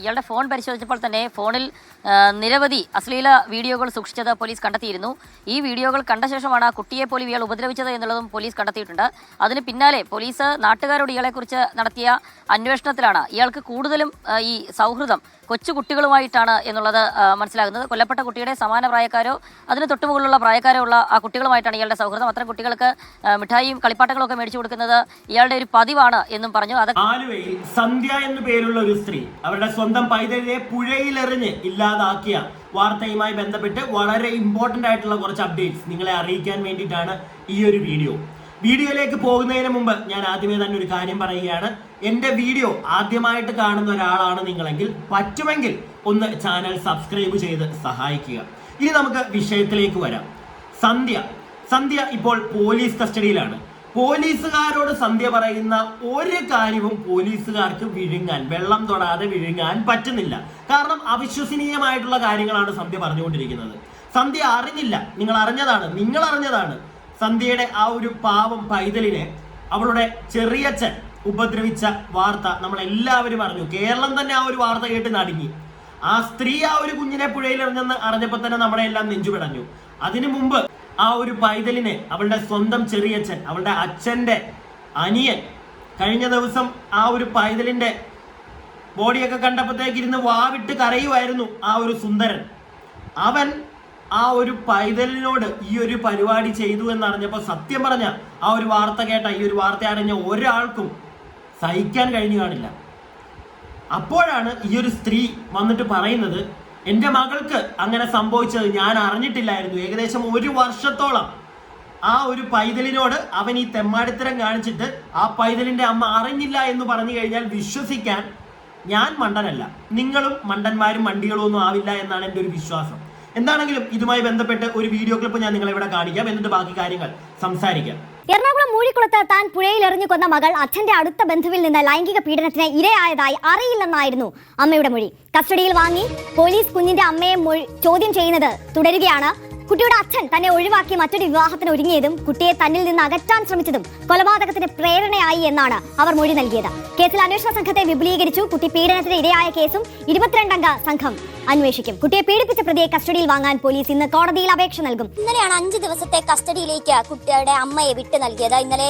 ഇയാളുടെ ഫോൺ പരിശോധിച്ചപ്പോൾ തന്നെ ഫോണിൽ നിരവധി അശ്ലീല വീഡിയോകൾ സൂക്ഷിച്ചത് പോലീസ് കണ്ടെത്തിയിരുന്നു. ഈ വീഡിയോകൾ കണ്ട ശേഷമാണ് ആ കുട്ടിയെ പോലും ഇയാൾ ഉപദ്രവിച്ചത് എന്നുള്ളതും പോലീസ് കണ്ടെത്തിയിട്ടുണ്ട്. അതിന് പിന്നാലെ പോലീസ് നാട്ടുകാരോട് ഇയാളെക്കുറിച്ച് നടത്തിയ അന്വേഷണത്തിലാണ് ഇയാൾക്ക് കൂടുതലും ഈ സൗഹൃദം കൊച്ചുകുട്ടികളുമായിട്ടാണ് എന്നുള്ളത് മനസ്സിലാകുന്നത്. കൊല്ലപ്പെട്ട കുട്ടിയുടെ സമാന പ്രായക്കാരോ അതിന് തൊട്ടുമുകളിലുള്ള പ്രായക്കാരോ ഉള്ള ആ കുട്ടികളുമായിട്ടാണ് ഇയാളുടെ സൗഹൃദം. അത്തരം കുട്ടികൾക്ക് മിഠായിയും കളിപ്പാട്ടങ്ങളും ഒക്കെ മേടിച്ചു കൊടുക്കുന്നത് ഇയാളുടെ ഒരു പതിവാണ് എന്നും പറഞ്ഞു. ആലുവയിൽ സന്ധ്യ എന്നു പേരുള്ള ഒരു സ്ത്രീ അവരുടെ സ്വന്തം പൈതലിനെ പുഴയിലെറിഞ്ഞ് ഇല്ലാതാക്കിയ വാർത്തയുമായി ബന്ധപ്പെട്ട് വളരെ ഇമ്പോർട്ടന്റ് ആയിട്ടുള്ള കുറച്ച് അപ്ഡേറ്റ്സ് നിങ്ങളെ അറിയിക്കാൻ വേണ്ടിയിട്ടാണ് ഈ ഒരു വീഡിയോയിലേക്ക് പോകുന്നതിന് മുമ്പ് ഞാൻ ആദ്യമേ തന്നെ ഒരു കാര്യം പറയുകയാണ്. എൻ്റെ വീഡിയോ ആദ്യമായിട്ട് കാണുന്ന ഒരാളാണ് നിങ്ങളെങ്കിൽ പറ്റുമെങ്കിൽ ഒന്ന് ചാനൽ സബ്സ്ക്രൈബ് ചെയ്ത് സഹായിക്കുക. ഇനി നമുക്ക് വിഷയത്തിലേക്ക് വരാം. സന്ധ്യ ഇപ്പോൾ പോലീസ് കസ്റ്റഡിയിലാണ്. പോലീസുകാരോട് സന്ധ്യ പറയുന്ന ഒരു കാര്യവും പോലീസുകാർക്ക് വെള്ളം തൊടാതെ വിഴുങ്ങാൻ പറ്റുന്നില്ല. കാരണം അവിശ്വസനീയമായിട്ടുള്ള കാര്യങ്ങളാണ് സന്ധ്യ പറഞ്ഞുകൊണ്ടിരിക്കുന്നത്. സന്ധ്യ അറിഞ്ഞില്ല, നിങ്ങൾ അറിഞ്ഞതാണ് സന്ധ്യയുടെ ആ ഒരു പാവം പൈതലിനെ അവളുടെ ചെറിയച്ഛൻ ഉപദ്രവിച്ച വാർത്ത നമ്മൾ എല്ലാവരും അറിഞ്ഞു. കേരളം തന്നെ ആ ഒരു വാർത്ത കേട്ട് നടുങ്ങി. ആ സ്ത്രീ ആ ഒരു കുഞ്ഞിനെ പുഴയിലെറിഞ്ഞെന്ന് അറിഞ്ഞപ്പോൾ തന്നെ നമ്മളെ എല്ലാം നെഞ്ചുപിടഞ്ഞു. അതിനു മുമ്പ് ആ ഒരു പൈതലിനെ അവളുടെ സ്വന്തം ചെറിയച്ഛൻ, അവളുടെ അച്ഛൻ്റെ അനിയൻ, കഴിഞ്ഞ ദിവസം ആ ഒരു പൈതലിന്റെ ബോഡിയൊക്കെ കണ്ടപ്പോഴത്തേക്ക് ഇരുന്ന് വാവിട്ട് കരയുമായിരുന്നു ആ ഒരു സുന്ദരൻ. അവൻ ആ ഒരു പൈതലിനോട് ഈ ഒരു പരിപാടി ചെയ്തു എന്നറിഞ്ഞപ്പോൾ സത്യം പറഞ്ഞ ആ ഒരു വാർത്ത കേട്ട, ഈ ഒരു വാർത്ത അറിഞ്ഞ ഒരാൾക്കും സഹിക്കാൻ കഴിഞ്ഞു കാണില്ല. അപ്പോഴാണ് ഈ ഒരു സ്ത്രീ വന്നിട്ട് പറയുന്നത്, എൻ്റെ മകൾക്ക് അങ്ങനെ സംഭവിച്ചത് ഞാൻ അറിഞ്ഞിട്ടില്ലായിരുന്നു. ഏകദേശം 1 വർഷത്തോളം ആ ഒരു പൈതലിനോട് അവൻ ഈ തെമ്മാടിത്തരം കാണിച്ചിട്ട് ആ പൈതലിന്റെ അമ്മ അറിഞ്ഞില്ല എന്ന് പറഞ്ഞു കഴിഞ്ഞാൽ വിശ്വസിക്കാൻ ഞാൻ മണ്ടനല്ല, നിങ്ങളും മണ്ടന്മാരും മണ്ടികളും ഒന്നും ആവില്ല എന്നാണ് എൻ്റെ ഒരു വിശ്വാസം. എന്താണെങ്കിലും ഇതുമായി ബന്ധപ്പെട്ട് ഒരു വീഡിയോ ക്ലിപ്പ് ഞാൻ നിങ്ങളെ ഇവിടെ കാണിക്കാം, എന്നിട്ട് ബാക്കി കാര്യങ്ങൾ സംസാരിക്കാം. എറണാകുളം മൂഴിക്കുളത്ത് താൻ പുഴയിൽ എറിഞ്ഞു കൊന്ന മകൾ അച്ഛന്റെ അടുത്ത ബന്ധുവിൽ നിന്ന് ലൈംഗിക പീഡനത്തിന് ഇരയായതായി അറിയില്ലെന്നായിരുന്നു അമ്മയുടെ മൊഴി. കസ്റ്റഡിയിൽ വാങ്ങി പോലീസ് കുഞ്ഞിന്റെ അമ്മയെ ചോദ്യം ചെയ്യുന്നത് തുടരുകയാണ്. കുട്ടിയുടെ അച്ഛൻ തന്നെ ഒഴിവാക്കി മറ്റൊരു വിവാഹത്തിന് ഒരുങ്ങിയതും കുട്ടിയെ തന്നിൽ നിന്ന് അകറ്റാൻ ശ്രമിച്ചതും കൊലപാതകത്തിന് പ്രേരണയായി എന്നാണ് അവർ മൊഴി നൽകിയത്. കേസിൽ അന്വേഷണ സംഘത്തെ വിപുലീകരിച്ചു. കുട്ടി പീഡനത്തിന് ഇരയായ കേസും 22-അംഗ സംഘം അന്വേഷിക്കും. കുട്ടിയെ പീഡിപ്പിച്ച പ്രതിയെ കസ്റ്റഡിയിൽ വാങ്ങാൻ പോലീസ് ഇന്ന് കോടതിയിൽ അപേക്ഷ നൽകും. ഇന്നലെയാണ് 5 ദിവസത്തെ കസ്റ്റഡിയിലേക്ക് കുട്ടിയുടെ അമ്മയെ വിട്ടു നൽകിയത്. ഇന്നലെ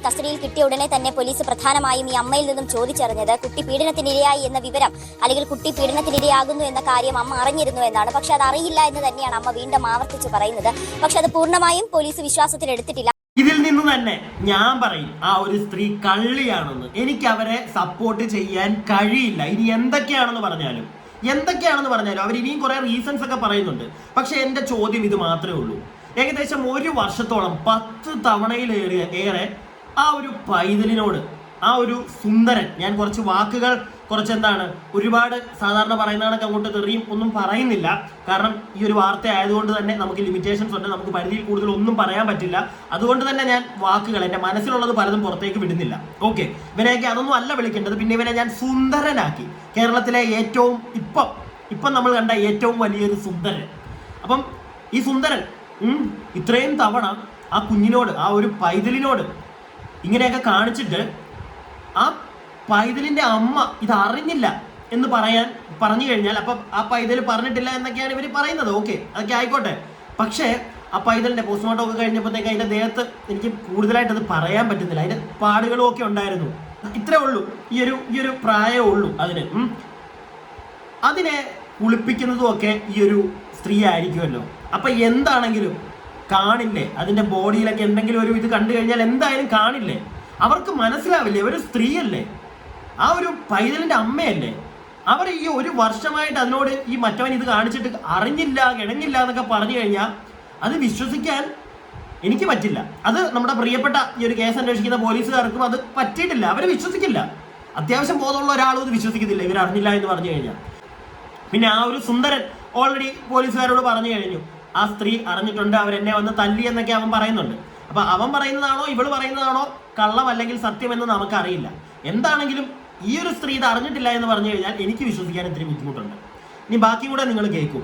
കസ്റ്റഡിയിൽ കിട്ടിയ ഉടനെ തന്നെ പോലീസ് പ്രധാനമായും ഈ അമ്മയിൽ നിന്നും ചോദിച്ചറിഞ്ഞത് കുട്ടി പീഡനത്തിനിരയായി എന്ന വിവരം, അല്ലെങ്കിൽ കുട്ടി പീഡനത്തിനിരയാകുന്നു എന്ന കാര്യം അമ്മ അറിഞ്ഞിരുന്നു എന്നാണ്. പക്ഷെ അത് അറിയില്ല എന്ന് തന്നെയാണ് അമ്മ വീണ്ടും ആവർത്തിച്ച് പറയുന്നത്. പക്ഷെ അത് പൂർണ്ണമായും പോലീസ് വിശ്വാസത്തിലെടുത്തിട്ടില്ല. ഇതിൽ നിന്ന് തന്നെ ഞാൻ പറയും, ആ ഒരു സ്ത്രീ കള്ളിയാണെന്ന്. എനിക്ക് അവരെ സപ്പോർട്ട് ചെയ്യാൻ കഴിയില്ല. ഇനി എന്തൊക്കെയാണെന്ന് പറഞ്ഞാലും അവർ ഇനിയും കുറെ റീസൺസ് ഒക്കെ പറയുന്നുണ്ട്. പക്ഷെ എൻ്റെ ചോദ്യം ഇത് മാത്രമേ ഉള്ളൂ. ഏകദേശം 1 വർഷത്തോളം 10 തവണയിലേറെ ആ ഒരു പൈതലിനോട്, ആ ഒരു സുന്ദരൻ, ഞാൻ കുറച്ച് വാക്കുകൾ ഒരുപാട് സാധാരണ പറയുന്നതൊക്കെ അങ്ങോട്ട് തെറിയും ഒന്നും പറയുന്നില്ല. കാരണം ഈ ഒരു വാർത്ത ആയതുകൊണ്ട് തന്നെ നമുക്ക് ലിമിറ്റേഷൻസ് ഉണ്ട്, നമുക്ക് പരിധിയിൽ കൂടുതൽ ഒന്നും പറയാൻ പറ്റില്ല. അതുകൊണ്ട് തന്നെ ഞാൻ വാക്കുകൾ, എൻ്റെ മനസ്സിലുള്ളത് പലതും പുറത്തേക്ക് വിടുന്നില്ല. ഓക്കെ, ഇവനെയൊക്കെ അതൊന്നും അല്ല വിളിക്കേണ്ടത്. പിന്നെ ഇവനെ ഞാൻ സുന്ദരനാക്കി. കേരളത്തിലെ ഏറ്റവും ഇപ്പം നമ്മൾ കണ്ട ഏറ്റവും വലിയൊരു സുന്ദരൻ. അപ്പം ഈ സുന്ദരൻ ഇത്രയും തവണ ആ കുഞ്ഞിനോട്, ആ ഒരു പൈതലിനോട് ഇങ്ങനെയൊക്കെ കാണിച്ചിട്ട് ആ പൈതലിന്റെ അമ്മ ഇത് അറിഞ്ഞില്ല എന്ന് പറഞ്ഞു കഴിഞ്ഞാൽ അപ്പം ആ പൈതൽ പറഞ്ഞിട്ടില്ല എന്നൊക്കെയാണ് ഇവർ പറയുന്നത്. ഓക്കെ, അതൊക്കെ ആയിക്കോട്ടെ. പക്ഷേ ആ പൈതലിന്റെ പോസ്റ്റ്മോർട്ടം ഒക്കെ കഴിഞ്ഞപ്പോഴത്തേക്ക് അതിന്റെ ദേഹത്ത് എനിക്ക് കൂടുതലായിട്ട് അത് പറയാൻ പറ്റുന്നില്ല. അതിന്റെ പാടുകളും ഒക്കെ ഉണ്ടായിരുന്നു. ഇത്രേ ഉള്ളൂ, ഈ ഒരു പ്രായമേ ഉള്ളൂ അതിനെ കുളിപ്പിക്കുന്നതും ഒക്കെ ഈ ഒരു സ്ത്രീ ആയിരിക്കുമല്ലോ. അപ്പൊ എന്താണെങ്കിലും കാണില്ലേ, അതിന്റെ ബോഡിയിലൊക്കെ എന്തെങ്കിലും ഒരു ഇത് കണ്ടു കഴിഞ്ഞാൽ എന്തായാലും കാണില്ലേ, അവർക്ക് മനസ്സിലാവില്ലേ, ഒരു സ്ത്രീയല്ലേ, ആ ഒരു പൈതലിന്റെ അമ്മയല്ലേ. അവർ ഈ 1 വർഷമായിട്ട് അതിനോട് ഈ മറ്റവൻ ഇത് കാണിച്ചിട്ട് അറിഞ്ഞില്ല, കിടങ്ങില്ല എന്നൊക്കെ പറഞ്ഞു കഴിഞ്ഞാൽ അത് വിശ്വസിക്കാൻ എനിക്ക് പറ്റില്ല. അത് നമ്മുടെ പ്രിയപ്പെട്ട ഈ ഒരു കേസ് അന്വേഷിക്കുന്ന പോലീസുകാർക്കും അത് പറ്റിയിട്ടില്ല. അവർ വിശ്വസിക്കില്ല. അത്യാവശ്യം ബോധമുള്ള ഒരാളും ഇത് വിശ്വസിക്കത്തില്ല ഇവർ അറിഞ്ഞില്ല എന്ന് പറഞ്ഞു കഴിഞ്ഞാൽ. പിന്നെ ആ ഒരു സുന്ദരൻ ഓൾറെഡി പോലീസുകാരോട് പറഞ്ഞു കഴിഞ്ഞു, ആ സ്ത്രീ അറിഞ്ഞിട്ടുണ്ട്, അവരെന്നെ വന്ന് തല്ലി എന്നൊക്കെ അവൻ പറയുന്നുണ്ട്. അപ്പൊ അവൻ പറയുന്നതാണോ ഇവള് പറയുന്നതാണോ കള്ളം അല്ലെങ്കിൽ സത്യം എന്ന് നമുക്കറിയില്ല. എന്താണെങ്കിലും ഈ ഒരു സ്ത്രീ ഇത് അറിഞ്ഞിട്ടില്ല എന്ന് പറഞ്ഞു കഴിഞ്ഞാൽ എനിക്ക് വിശ്വസിക്കാൻ ഇത്തിരി ബുദ്ധിമുട്ടുണ്ട്. ഇനി ബാക്കി കൂടെ നിങ്ങൾ കേൾക്കും.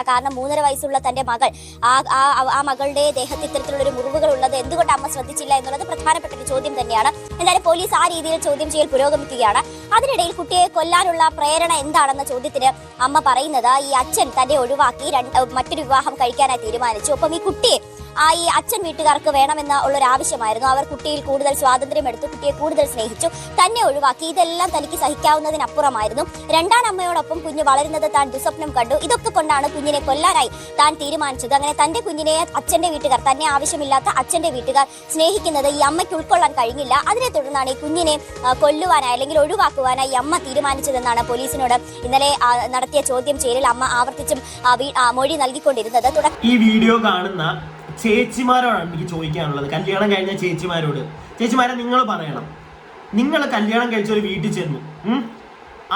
കാരണം 3.5 വയസ്സുള്ള തന്റെ മകൾ ആ മകളുടെ ദേഹത്ത് ഇത്തരത്തിലുള്ള ഒരു മുറിവുകൾ ഉള്ളത് എന്തുകൊണ്ട് അമ്മ ശ്രദ്ധിച്ചില്ല എന്നുള്ളത് പ്രധാനപ്പെട്ട ഒരു ചോദ്യം തന്നെയാണ്. എന്തായാലും പോലീസ് ആ രീതിയിൽ ചോദ്യം ചെയ്യൽ പുരോഗമിക്കുകയാണ്. അതിനിടയിൽ കുട്ടിയെ കൊല്ലാനുള്ള പ്രേരണ എന്താണെന്ന ചോദ്യത്തിന് അമ്മ പറയുന്നത് ഈ അച്ഛൻ തന്നെ ഒഴിവാക്കി മറ്റൊരു വിവാഹം കഴിക്കാനായി തീരുമാനിച്ചു. ഒപ്പം ഈ കുട്ടിയെ ഈ അച്ഛൻ വീട്ടുകാർക്ക് വേണമെന്ന ഉള്ളൊരു ആവശ്യമായിരുന്നു. അവർ കുട്ടിയിൽ കൂടുതൽ സ്വാതന്ത്ര്യം എടുത്തു, കുട്ടിയെ കൂടുതൽ സ്നേഹിച്ചു, തന്നെ ഒഴിവാക്കി. ഇതെല്ലാം തനിക്ക് സഹിക്കാവുന്നതിനപ്പുറമായിരുന്നു. രണ്ടാം അമ്മയോടൊപ്പം കുഞ്ഞ് വളരുന്നത് താൻ ദുസ്വപ്നം കണ്ടു. ഇതൊക്കെ കൊണ്ടാണ് കുഞ്ഞിനെ കൊല്ലാനായി താൻ തീരുമാനിച്ചത്. അങ്ങനെ തന്റെ കുഞ്ഞിനെ അച്ഛന്റെ വീട്ടുകാർ, തന്നെ ആവശ്യമില്ലാത്ത അച്ഛന്റെ വീട്ടുകാർ സ്നേഹിക്കുന്നത് ഈ അമ്മയ്ക്ക് ഉൾക്കൊള്ളാൻ കഴിഞ്ഞില്ല. അതിനെ തുടർന്നാണ് ഈ കുഞ്ഞിനെ കൊല്ലുവാനായി അല്ലെങ്കിൽ ഒഴിവാക്കുവാനായി ഈ അമ്മ തീരുമാനിച്ചതെന്നാണ് പോലീസിനോട് ഇന്നലെ നടത്തിയ ചോദ്യം ചെയ്യലിൽ അമ്മ ആവർത്തിച്ചും മൊഴി നൽകിക്കൊണ്ടിരുന്നത്. ഈ വീഡിയോ കാണുന്ന ചേച്ചിമാരോടാണ് എനിക്ക് ചോദിക്കാനുള്ളത്, കല്യാണം കഴിഞ്ഞ ചേച്ചിമാരോട്. ചേച്ചിമാരെ, നിങ്ങൾ പറയണം, നിങ്ങൾ കല്യാണം കഴിച്ച ഒരു വീട്ടിൽ ചെന്നു,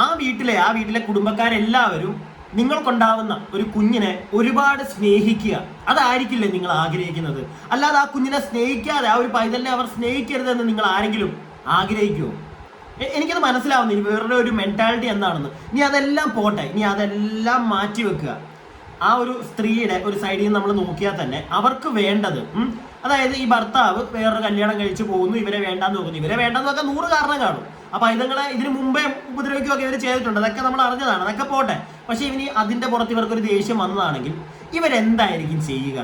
ആ വീട്ടിലെ കുടുംബക്കാരെല്ലാവരും നിങ്ങൾക്കുണ്ടാവുന്ന ഒരു കുഞ്ഞിനെ ഒരുപാട് സ്നേഹിക്കുക, അതായിരിക്കില്ലേ നിങ്ങൾ ആഗ്രഹിക്കുന്നത്? അല്ലാതെ ആ കുഞ്ഞിനെ സ്നേഹിക്കാതെ, ആ ഒരു പൈതലിനെ അവർ സ്നേഹിക്കരുതെന്ന് നിങ്ങൾ ആരെങ്കിലും ആഗ്രഹിക്കുമോ? എനിക്കത് മനസ്സിലാവുന്നില്ല വേറെ ഒരു മെന്റാലിറ്റി എന്താണെന്ന്. ഇനി അതെല്ലാം പോട്ടെ, ഇനി അതെല്ലാം മാറ്റി വെക്കുക. ആ ഒരു സ്ത്രീയുടെ ഒരു സൈഡിൽ നിന്ന് നമ്മൾ നോക്കിയാൽ തന്നെ അവർക്ക് വേണ്ടത്, അതായത് ഈ ഭർത്താവ് വേറൊരു കല്യാണം കഴിച്ചു പോകുന്നു, ഇവരെ വേണ്ടാന്ന് നോക്കുന്നു. ഇവരെ വേണ്ടെന്ന് നോക്കാൻ 100 കാരണം കാണും. അപ്പൊ ഇതുങ്ങളെ ഇതിന് മുമ്പേ ഉപദ്രവിക്കുകയൊക്കെ ഇവർ ചെയ്തിട്ടുണ്ട്, അതൊക്കെ നമ്മൾ അറിഞ്ഞതാണ്, അതൊക്കെ പോട്ടെ. പക്ഷെ ഇവന് അതിന്റെ പുറത്ത് ഇവർക്കൊരു ദേഷ്യം വന്നതാണെങ്കിൽ ഇവരെന്തായിരിക്കും ചെയ്യുക?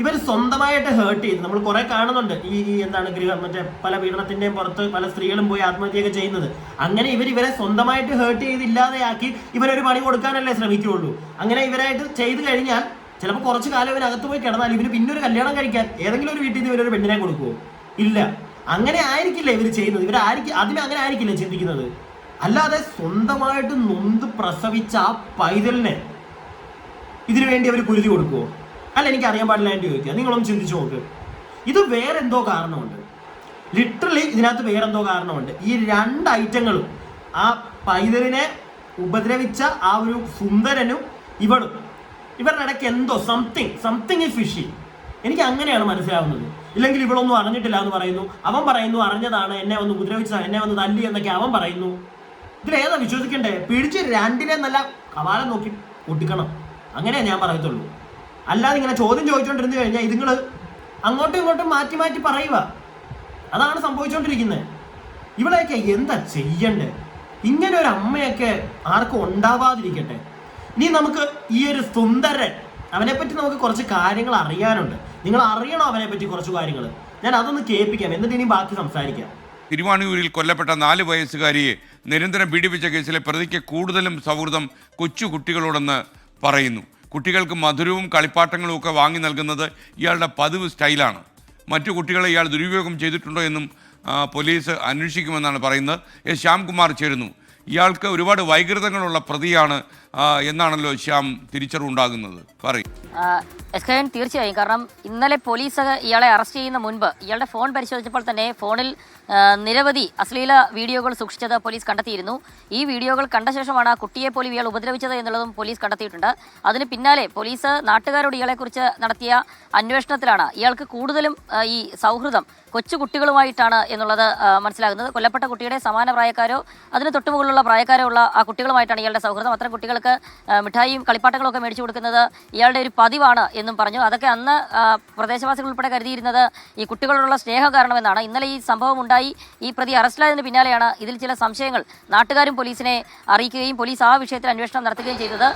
ഇവർ സ്വന്തമായിട്ട് ഹേർട്ട് ചെയ്ത്, നമ്മൾ കുറെ കാണുന്നുണ്ട് ഈ എന്താണ് മറ്റേ പല പീഡനത്തിന്റെയും പുറത്ത് പല സ്ത്രീകളും പോയി ആത്മഹത്യയൊക്കെ ചെയ്യുന്നത്. അങ്ങനെ ഇവരെ സ്വന്തമായിട്ട് ഹേർട്ട് ചെയ്ത് ഇല്ലാതെയാക്കി ഇവരൊരു പണി കൊടുക്കാനല്ലേ ശ്രമിക്കുകയുള്ളൂ. അങ്ങനെ ഇവരായിട്ട് ചെയ്ത് കഴിഞ്ഞാൽ ചിലപ്പോൾ കുറച്ച് കാലം ഇവരകത്ത് പോയി കിടന്നാൽ ഇവര് പിന്നെ ഒരു കല്യാണം കഴിക്കാൻ ഏതെങ്കിലും ഒരു വീട്ടിൽ നിന്ന് ഇവരൊരു പെണ്ണിനെ കൊടുക്കുമോ? ഇല്ല. അങ്ങനെ ആയിരിക്കില്ല ഇവർ ചെയ്യുന്നത്. അതിന് അങ്ങനെ ആയിരിക്കില്ല ചിന്തിക്കുന്നത്. അല്ലാതെ സ്വന്തമായിട്ട് നൊന്ത് പ്രസവിച്ച ആ പൈതലിനെ ഇതിനു വേണ്ടി അവർ കുരുതി കൊടുക്കുമോ? അല്ല, എനിക്ക് അറിയാൻ പാടില്ലാണ്ട് ചോദിക്കുക. നിങ്ങളൊന്ന് ചിന്തിച്ചു നോക്ക്. ഇത് വേറെന്തോ കാരണമുണ്ട്, ലിറ്ററലി ഇതിനകത്ത് വേറെന്തോ കാരണമുണ്ട്. ഈ 2 ഐറ്റങ്ങളും, ആ പൈതലിനെ ഉപദ്രവിച്ച ആ ഒരു സുന്ദരനും ഇവരുടെ ഇടയ്ക്ക് എന്തോ സംതിങ് ഇസ് ഫിഷി. എനിക്ക് അങ്ങനെയാണ് മനസ്സിലാവുന്നത്. ഇല്ലെങ്കിൽ ഇവളൊന്നും അറിഞ്ഞിട്ടില്ല എന്ന് പറയുന്നു, അവൻ പറയുന്നു അറിഞ്ഞതാണ്, എന്നെ ഒന്ന് ഉപദ്രവിച്ചതാണ്, എന്നെ ഒന്ന് തല്ലി എന്നൊക്കെ അവൻ പറയുന്നു. ഇതിലേതാ വിശ്വസിക്കണ്ടേ? പിടിച്ച് 2നെ നല്ല കവാലം നോക്കി പൊട്ടിക്കണം, അങ്ങനെയാ ഞാൻ പറയത്തുള്ളൂ. അല്ലാതെ ഇങ്ങനെ ചോദ്യം ചോദിച്ചുകൊണ്ടിരുന്നു കഴിഞ്ഞാൽ ഇതുങ്ങൾ അങ്ങോട്ടും ഇങ്ങോട്ടും മാറ്റി മാറ്റി പറയുക, അതാണ് സംഭവിച്ചുകൊണ്ടിരിക്കുന്നത്. ഇവിടെയൊക്കെ എന്താ ചെയ്യണ്ടേ? ഇങ്ങനെ ഒരു അമ്മയൊക്കെ ആർക്കും ഉണ്ടാവാതിരിക്കട്ടെ. ഇനി നമുക്ക് ഈ ഒരു സുന്ദരൻ, അവനെപ്പറ്റി നമുക്ക് കുറച്ച് കാര്യങ്ങൾ അറിയാനുണ്ട്. നിങ്ങൾ അറിയണോ അവനെപ്പറ്റി കുറച്ച് കാര്യങ്ങൾ? ഞാൻ അതൊന്ന് കേൾപ്പിക്കാം, എന്നിട്ട് ഇനി ബാക്കി സംസാരിക്കാം. തിരുവാണിയൂരിൽ കൊല്ലപ്പെട്ട 4 വയസ്സുകാരിയെ നിരന്തരം പീഡിപ്പിച്ച കേസിലെ പ്രതിക്ക് കൂടുതലും സൗഹൃദം കൊച്ചു കുട്ടികളോടെന്ന് പറയുന്നു. കുട്ടികൾക്ക് മധുരവും കളിപ്പാട്ടങ്ങളും ഒക്കെ വാങ്ങി നൽകുന്നത് ഇയാളുടെ പതിവ് സ്റ്റൈലാണ്. മറ്റു കുട്ടികളെ ഇയാൾ ദുരുപയോഗം ചെയ്തിട്ടുണ്ടോ എന്നും പോലീസ് അന്വേഷിക്കുമെന്നാണ് പറയുന്നത്. ശ്യാംകുമാർ ചേരുന്നു. ഇയാൾക്ക് ഒരുപാട് വൈകൃതങ്ങളുള്ള പ്രതിയാണ് എന്നാണല്ലോ ശ്യാം തിരിച്ചറിവുണ്ടാകുന്നത്. പറയും. തീർച്ചയായും. കാരണം ഇന്നലെ പോലീസ് ഇയാളെ അറസ്റ്റ് ചെയ്യുന്ന മുൻപ് ഇയാളുടെ ഫോൺ പരിശോധിച്ചപ്പോൾ തന്നെ ഫോണിൽ നിരവധി അശ്ലീല വീഡിയോകൾ സൂക്ഷിച്ചത് പോലീസ് കണ്ടെത്തിയിരുന്നു. ഈ വീഡിയോകൾ കണ്ട ശേഷമാണ് കുട്ടിയെ പോലും ഇയാൾ ഉപദ്രവിച്ചത് എന്നുള്ളതും പോലീസ് കണ്ടെത്തിയിട്ടുണ്ട്. അതിന് പിന്നാലെ പോലീസ് നാട്ടുകാരോട് ഇയാളെക്കുറിച്ച് നടത്തിയ അന്വേഷണത്തിലാണ് ഇയാൾക്ക് കൂടുതലും ഈ സൗഹൃദം കൊച്ചു കുട്ടികളുമായിട്ടാണ് എന്നുള്ളത് മനസ്സിലാകുന്നത്. കൊല്ലപ്പെട്ട കുട്ടിയുടെ സമാന പ്രായക്കാരോ അതിന് തൊട്ടുമുകളിലുള്ള പ്രായക്കാരോ ഉള്ള ആ കുട്ടികളുമായിട്ടാണ് ഇയാളുടെ സൗഹൃദം. അത്തരം കുട്ടികൾക്ക് മിഠായിയും കളിപ്പാട്ടങ്ങളും ഒക്കെ മേടിച്ചു കൊടുക്കുന്നത് ഇയാളുടെ ഒരു പതിവാണ് എന്നും പറഞ്ഞു. അതൊക്കെ അന്ന് പ്രദേശവാസികൾ ഉൾപ്പെടെ കരുതിയിരുന്നത് ഈ കുട്ടികളോടുള്ള സ്നേഹം കാരണമെന്നാണ്. ഇന്നലെ ഈ സംഭവം ഉണ്ടായി ഈ പ്രതി അറസ്റ്റിലായതിന് പിന്നാലെയാണ് ഇതിൽ ചില സംശയങ്ങൾ നാട്ടുകാരും പോലീസിനെ അറിയിക്കുകയും പോലീസ് ആ വിഷയത്തിൽ അന്വേഷണം നടത്തുകയും ചെയ്തത്.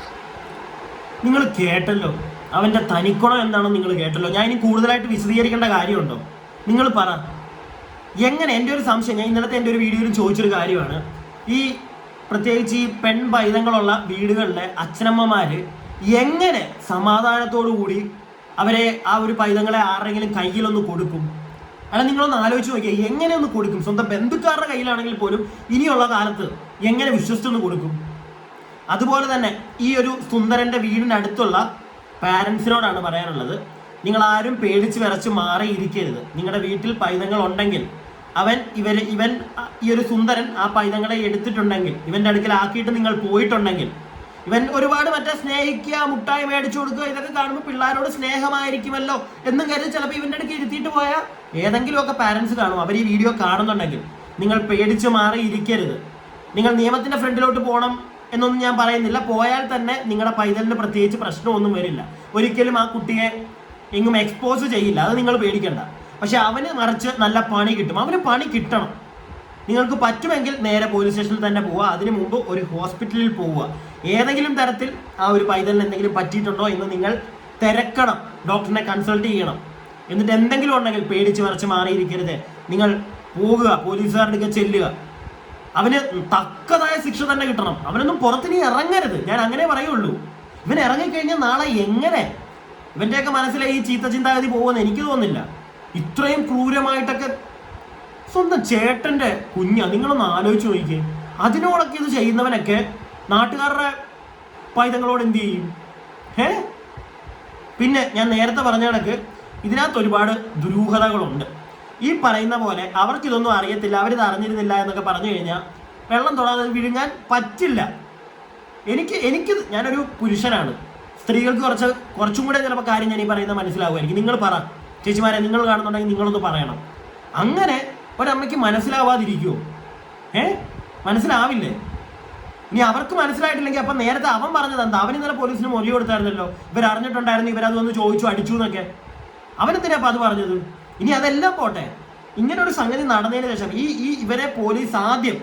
നിങ്ങൾ കേട്ടല്ലോ അവന്റെ തനിക്കുണം എന്താണെന്ന് നിങ്ങൾ കേട്ടല്ലോ. ഞാൻ ഇനി കൂടുതലായിട്ട് വിശദീകരിക്കേണ്ട കാര്യമുണ്ടോ? നിങ്ങൾ പറ. എങ്ങനെ? എൻ്റെ ഒരു സംശയം, ഞാൻ ഇന്നലത്തെ എൻ്റെ ഒരു വീഡിയോയിൽ ചോദിച്ചൊരു കാര്യമാണ്. ഈ പ്രത്യേകിച്ച് ഈ പൈതങ്ങളുള്ള വീടുകളിലെ അച്ഛനമ്മമാർ എങ്ങനെ സമാധാനത്തോടു കൂടി അവരെ ആ ഒരു പൈതങ്ങളെ ആരെങ്കിലും കയ്യിലൊന്ന് കൊടുക്കും? അല്ല, നിങ്ങളൊന്ന് ആലോചിച്ച് നോക്കിയാൽ എങ്ങനെ ഒന്ന് കൊടുക്കും? സ്വന്തം ബന്ധുക്കാരുടെ കയ്യിലാണെങ്കിൽ പോലും ഇനിയുള്ള കാലത്ത് എങ്ങനെ വിശ്വസിച്ചൊന്ന് കൊടുക്കും? അതുപോലെ തന്നെ ഈ ഒരു സുന്ദരൻ്റെ വീടിനടുത്തുള്ള പാരൻസിനോടാണ് പറയാനുള്ളത്, നിങ്ങൾ ആരും പേടിച്ച് വിറച്ച് മാറിയിരിക്കരുത്. നിങ്ങളുടെ വീട്ടിൽ പൈതങ്ങൾ ഉണ്ടെങ്കിൽ ഇവൻ ഈ ഒരു സുന്ദരൻ ആ പൈതങ്ങളെ എടുത്തിട്ടുണ്ടെങ്കിൽ, ഇവൻ്റെ അടുക്കലാക്കിയിട്ട് നിങ്ങൾ പോയിട്ടുണ്ടെങ്കിൽ, ഇവൻ ഒരുപാട് മറ്റേ സ്നേഹിക്കുക, മുട്ടായി മേടിച്ചു കൊടുക്കുക, ഇതൊക്കെ കാണുമ്പോൾ പിള്ളേരോട് സ്നേഹമായിരിക്കുമല്ലോ എന്നും കരുതി ചിലപ്പോൾ ഇവൻ്റെ അടുക്ക് ഇരുത്തിയിട്ട് പോയാൽ ഏതെങ്കിലുമൊക്കെ പാരൻസ് കാണും. അവർ ഈ വീഡിയോ കാണുന്നുണ്ടെങ്കിൽ നിങ്ങൾ പേടിച്ച് മാറി ഇരിക്കരുത്. നിങ്ങൾ നിയമത്തിൻ്റെ ഫ്രണ്ടിലോട്ട് പോകണം എന്നൊന്നും ഞാൻ പറയുന്നില്ല. പോയാൽ തന്നെ നിങ്ങളുടെ പൈതലിന് പ്രത്യേകിച്ച് പ്രശ്നമൊന്നും വരില്ല. ഒരിക്കലും ആ കുട്ടിയെ എങ്ങും എക്സ്പോസ് ചെയ്യില്ല, അത് നിങ്ങൾ പേടിക്കണ്ട. പക്ഷെ അവന് മറിച്ച് നല്ല പണി കിട്ടും. അവന് പണി കിട്ടണം. നിങ്ങൾക്ക് പറ്റുമെങ്കിൽ നേരെ പോലീസ് സ്റ്റേഷനിൽ തന്നെ പോവുക. അതിനു മുമ്പ് ഒരു ഹോസ്പിറ്റലിൽ പോവുക. ഏതെങ്കിലും തരത്തിൽ ആ ഒരു പൈതലിന് എന്തെങ്കിലും പറ്റിയിട്ടുണ്ടോ എന്ന് നിങ്ങൾ തിരക്കണം. ഡോക്ടറിനെ കൺസൾട്ട് ചെയ്യണം. എന്നിട്ട് എന്തെങ്കിലും ഉണ്ടെങ്കിൽ പേടിച്ച് മറിച്ച് മാറിയിരിക്കരുത്. നിങ്ങൾ പോകുക, പോലീസുകാരുടെ അടുക്കെ ചെല്ലുക. അവന് തക്കതായ ശിക്ഷ തന്നെ കിട്ടണം. അവനൊന്നും പുറത്തിനി ഇറങ്ങരുത്. ഞാൻ അങ്ങനെ പറയുള്ളൂ. ഇവൻ ഇറങ്ങിക്കഴിഞ്ഞാൽ നാളെ എങ്ങനെ ഇവൻ്റെയൊക്കെ മനസ്സിലെ ഈ ചീത്ത ചിന്താഗതി പോകുമെന്ന് എനിക്ക് തോന്നുന്നില്ല. ഇത്രയും ക്രൂരമായിട്ടൊക്കെ സ്വന്തം ചേട്ടൻ്റെ കുഞ്ഞ, നിങ്ങളൊന്ന് ആലോചിച്ച് നോക്കിക്കേ. അതിനോടൊക്കെ ഇത് ചെയ്യുന്നവനൊക്കെ നാട്ടുകാരുടെ പൈതങ്ങളോട് എന്ത് ചെയ്യും? പിന്നെ ഞാൻ നേരത്തെ പറഞ്ഞ കണക്ക് ഇതിനകത്ത് ഒരുപാട് ദുരൂഹതകളുണ്ട്. ഈ പറയുന്ന പോലെ അവർക്കിതൊന്നും അറിയത്തില്ല, അവരിത് അറിഞ്ഞിരുന്നില്ല എന്നൊക്കെ പറഞ്ഞു കഴിഞ്ഞാൽ വെള്ളം തൊടാതെ വിഴുങ്ങാൻ പറ്റില്ല. ഞാനൊരു പുരുഷനാണ്. സ്ത്രീകൾക്ക് കുറച്ചും കൂടെ ചിലപ്പോൾ കാര്യം ഞാൻ ഈ പറയുന്ന മനസ്സിലാവുമായിരിക്കും. നിങ്ങൾ പറ ചേച്ചിമാരെ, നിങ്ങൾ കാണുന്നുണ്ടെങ്കിൽ നിങ്ങളൊന്ന് പറയണം. അങ്ങനെ ഒരമ്മയ്ക്ക് മനസ്സിലാവാതിരിക്കുമോ? മനസ്സിലാവില്ലേ? ഇനി അവർക്ക് മനസ്സിലായിട്ടില്ലെങ്കിൽ അപ്പം നേരത്തെ അവൻ പറഞ്ഞത് എന്താ? അവൻ ഇന്നലെ പോലീസിന് മൊഴി കൊടുത്തായിരുന്നല്ലോ, ഇവരറിഞ്ഞിട്ടുണ്ടായിരുന്നു, ഇവരത് വന്ന് ചോദിച്ചു അടിച്ചു എന്നൊക്കെ. അവനെന്തിനാ അപ്പം അത് പറഞ്ഞത്? ഇനി അതെല്ലാം പോട്ടെ, ഇങ്ങനെ ഒരു സംഗതി നടന്നതിന് ശേഷം ഇവരെ പോലീസ് ആദ്യം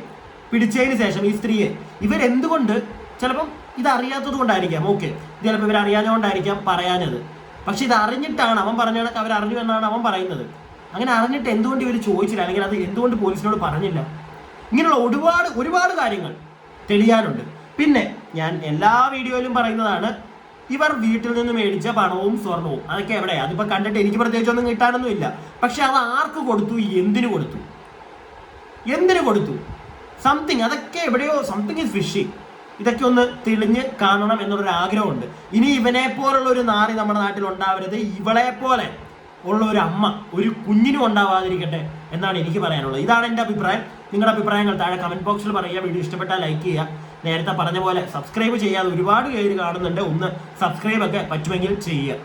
പിടിച്ചതിന് ശേഷം ഈ സ്ത്രീയെ ഇവരെന്തുകൊണ്ട്, ചിലപ്പം ഇത് അറിയാത്തത് കൊണ്ടായിരിക്കാം. ഓക്കെ, ഇത് ചിലപ്പോൾ ഇവരറിയാഞ്ഞുകൊണ്ടായിരിക്കാം പറയാഞ്ഞത്. പക്ഷെ ഇത് അറിഞ്ഞിട്ടാണ് അവൻ പറഞ്ഞ കണക്ക് അവരറിഞ്ഞു എന്നാണ് അവൻ പറയുന്നത്. അങ്ങനെ അറിഞ്ഞിട്ട് എന്തുകൊണ്ട് ഇവർ ചോദിച്ചില്ല, അല്ലെങ്കിൽ അത് എന്തുകൊണ്ട് പോലീസിനോട് പറഞ്ഞില്ല? ഇങ്ങനെയുള്ള ഒരുപാട് കാര്യങ്ങൾ തെളിയാനുണ്ട്. പിന്നെ ഞാൻ എല്ലാ വീഡിയോയിലും പറയുന്നതാണ്, ഇവർ വീട്ടിൽ നിന്ന് മേടിച്ച പണവും സ്വർണവും അതൊക്കെ എവിടെ? അതിപ്പോൾ കണ്ടിട്ട് എനിക്ക് പ്രത്യേകിച്ചൊന്നും കിട്ടാനൊന്നും ഇല്ല. പക്ഷെ അത് ആർക്ക് കൊടുത്തു? എന്തിനു കൊടുത്തു? സംതിങ്, അതൊക്കെ എവിടെയോ സംതിങ് ഈസ് ഫിഷി. ഇതൊക്കെ ഒന്ന് തെളിഞ്ഞ് കാണണം എന്നുള്ളൊരു ആഗ്രഹമുണ്ട്. ഇനി ഇവനെ പോലുള്ള ഒരു നാറി നമ്മുടെ നാട്ടിൽ ഉണ്ടാവരുത്. ഇവളെ പോലെ ഉള്ള ഒരു അമ്മ ഒരു കുഞ്ഞിനും ഉണ്ടാവാതിരിക്കട്ടെ എന്നാണ് എനിക്ക് പറയാനുള്ളത്. ഇതാണ് എൻ്റെ അഭിപ്രായം. നിങ്ങളുടെ അഭിപ്രായങ്ങൾ താഴെ കമൻറ്റ് ബോക്സിൽ പറയുക. വീഡിയോ ഇഷ്ടപ്പെട്ടാൽ ലൈക്ക് ചെയ്യുക. നേരത്തെ പറഞ്ഞ പോലെ സബ്സ്ക്രൈബ് ചെയ്യാതെ ഒരുപാട് പേര് കാണുന്നുണ്ട്. ഒന്ന് സബ്സ്ക്രൈബ് ഒക്കെ പറ്റുമെങ്കിൽ ചെയ്യുക.